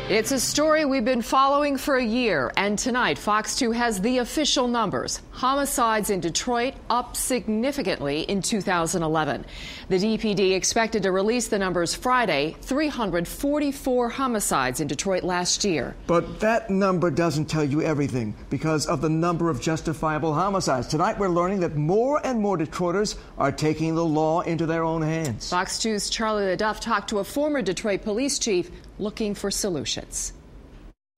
It's a story we've been following for a year, and tonight Fox 2 has the official numbers. Homicides in Detroit up significantly in 2011. The DPD expected to release the numbers Friday, 344 homicides in Detroit last year. But that number doesn't tell you everything because of the number of justifiable homicides. Tonight we're learning that more and more Detroiters are taking the law into their own hands. Fox 2's Charlie LaDuff talked to a former Detroit police chief looking for solutions.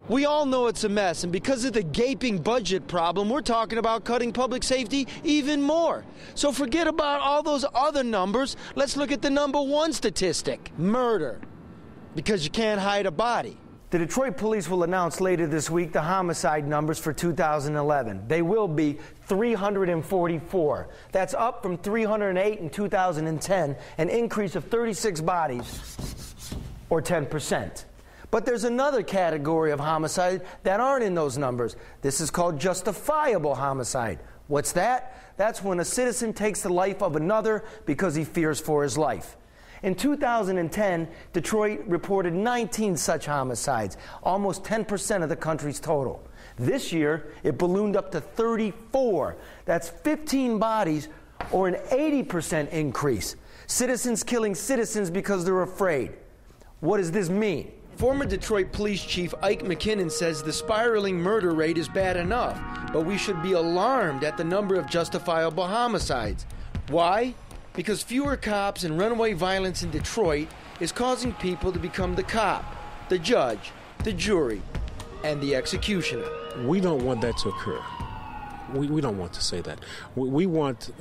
We all know it's a mess, and because of the gaping budget problem, we're talking about cutting public safety even more. So forget about all those other numbers. Let's look at the number one statistic: murder. Because you can't hide a body. The Detroit police will announce later this week the homicide numbers for 2011. They will be 344. That's up from 308 in 2010, an increase of 36 bodies, or 10%. But there's another category of homicide that aren't in those numbers. This is called justifiable homicide. What's that? That's when a citizen takes the life of another because he fears for his life. In 2010, Detroit reported 19 such homicides, almost 10% of the country's total. This year, it ballooned up to 34. That's 15 bodies, or an 80% increase. Citizens killing citizens because they're afraid. What does this mean? Former Detroit Police Chief Ike McKinnon says the spiraling murder rate is bad enough, but we should be alarmed at the number of justifiable homicides. Why? Because fewer cops and runaway violence in Detroit is causing people to become the cop, the judge, the jury, and the executioner. We don't want that to occur. We don't want to say that. We want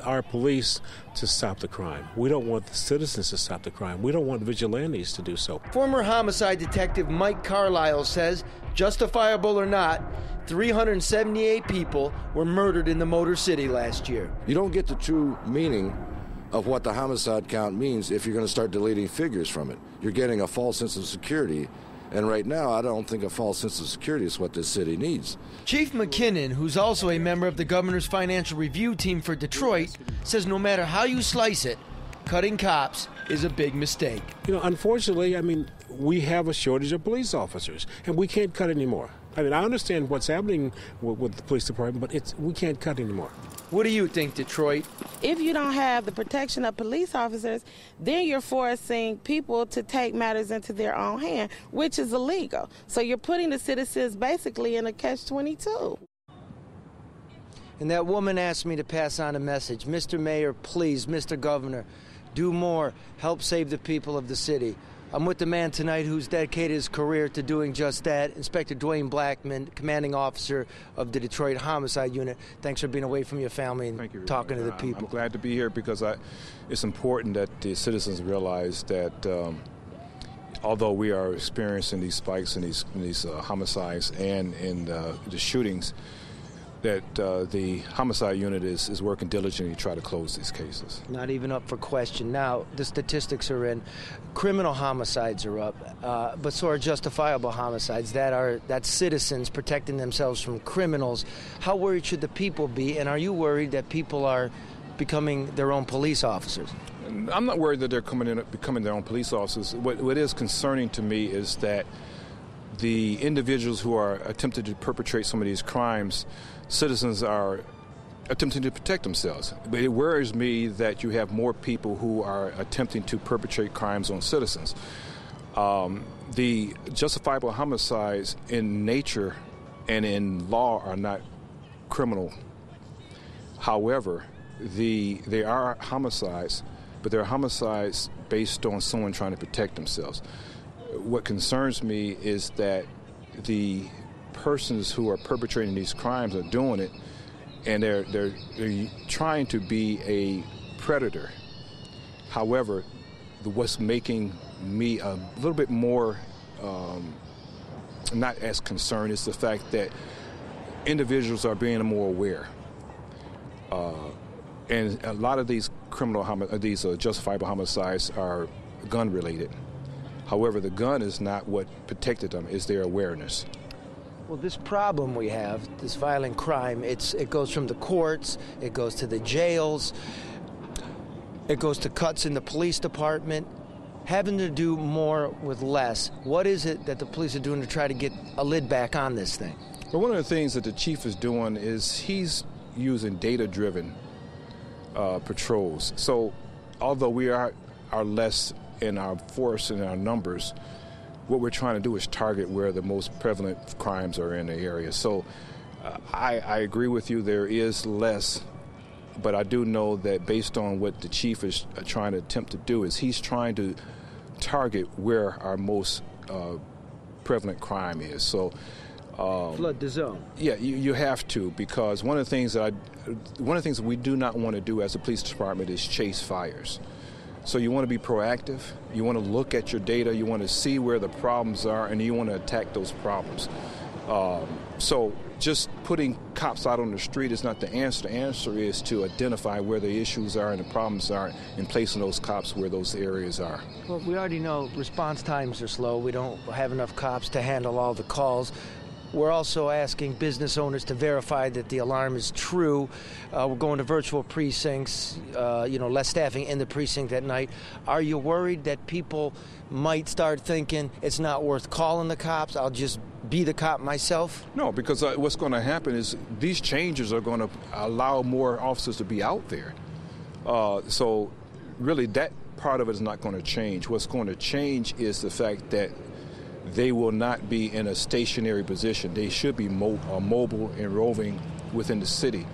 our police to stop the crime. We don't want the citizens to stop the crime. We don't want vigilantes to do so. Former homicide detective Mike Carlisle says, justifiable or not, 378 people were murdered in the Motor City last year. You don't get the true meaning of what the homicide count means if you're going to start deleting figures from it. You're getting a false sense of security. And right now, I don't think a false sense of security is what this city needs. Chief McKinnon, who's also a member of the governor's financial review team for Detroit, says no matter how you slice it, cutting cops is a big mistake. You know, unfortunately, we have a shortage of police officers, and we can't cut anymore. I understand what's happening with the police department, but we can't cut anymore. What do you think, Detroit? If you don't have the protection of police officers, then you're forcing people to take matters into their own hand, which is illegal. So you're putting the citizens basically in a catch-22. And that woman asked me to pass on a message. Mr. Mayor, please, Mr. Governor, do more. Help save the people of the city. I'm with the man tonight who's dedicated his career to doing just that, Inspector Dwayne Blackman, commanding officer of the Detroit Homicide Unit. Thanks for being away from your family and talking to the people. I'm glad to be here because it's important that the citizens realize that although we are experiencing these spikes in these homicides and in the shootings, that the homicide unit is working diligently to try to close these cases. Not even up for question. Now, the statistics are in. Criminal homicides are up, but so are justifiable homicides. That's citizens protecting themselves from criminals. How worried should the people be, and are you worried that people are becoming their own police officers? I'm not worried that they're becoming their own police officers. What is concerning to me is that the individuals who are attempting to perpetrate some of these crimes, citizens are attempting to protect themselves. But it worries me that you have more people who are attempting to perpetrate crimes on citizens. The justifiable homicides in nature and in law are not criminal. However, they are homicides, but they're homicides based on someone trying to protect themselves. What concerns me is that the persons who are perpetrating these crimes are doing it, and they're trying to be a predator. However, what's making me a little bit more not as concerned is the fact that individuals are being more aware, and a lot of these justifiable homicides are gun-related. However, the gun is not what protected them, it's their awareness. Well, this problem we have, this violent crime, it goes from the courts, it goes to the jails, it goes to cuts in the police department, having to do more with less. What is it that the police are doing to try to get a lid back on this thing? Well, one of the things that the chief is doing is he's using data-driven patrols. So although we are less in our force and our numbers, what we're trying to do is target where the most prevalent crimes are in the area. So I agree with you, there is less, but I do know that based on what the chief is trying to attempt to do is he's trying to target where our most prevalent crime is. So flood the zone. Yeah, you have to, because one of the things that we do not want to do as a police department is chase fires. So you want to be proactive, you want to look at your data, you want to see where the problems are, and you want to attack those problems. So just putting cops out on the street is not the answer. The answer is to identify where the issues are and the problems are and placing those cops where those areas are. Well, we already know response times are slow. We don't have enough cops to handle all the calls. We're also asking business owners to verify that the alarm is true. We're going to virtual precincts, less staffing in the precinct at night. Are you worried that people might start thinking it's not worth calling the cops, I'll just be the cop myself? No, because what's going to happen is these changes are going to allow more officers to be out there. So really that part of it is not going to change. What's going to change is the fact that they will not be in a stationary position. They should be mobile and roving within the city,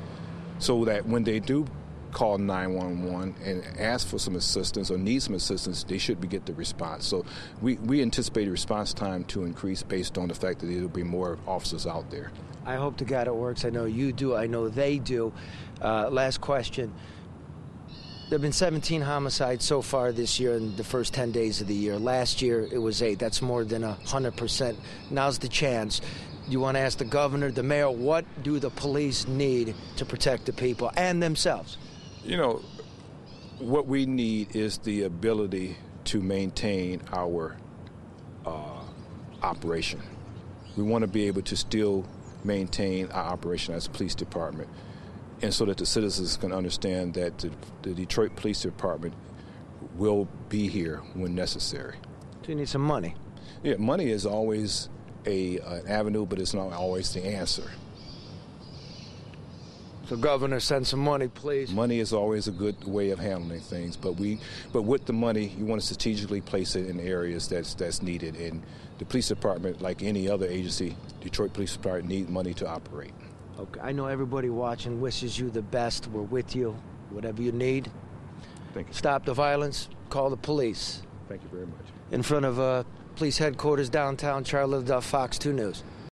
so that when they do call 911 and ask for some assistance or need some assistance, they should get the response. So we anticipate response time to increase based on the fact that there will be more officers out there. I hope to God it works. I know you do. I know they do. Last question. There have been 17 homicides so far this year in the first 10 days of the year. Last year, it was 8. That's more than 100%. Now's the chance. You want to ask the governor, the mayor, what do the police need to protect the people and themselves? What we need is the ability to maintain our operation. We want to be able to still maintain our operation as a police department, and so that the citizens can understand that the Detroit Police Department will be here when necessary. So you need some money. Yeah, money is always an avenue, but it's not always the answer. So Governor, send some money, please. Money is always a good way of handling things, but with the money, you want to strategically place it in areas that's needed. And the police department, like any other agency, Detroit Police Department needs money to operate. Okay, I know everybody watching wishes you the best. We're with you. Whatever you need. Thank you. Stop the violence. Call the police. Thank you very much. In front of police headquarters downtown, Charlie Duff, Fox 2 News.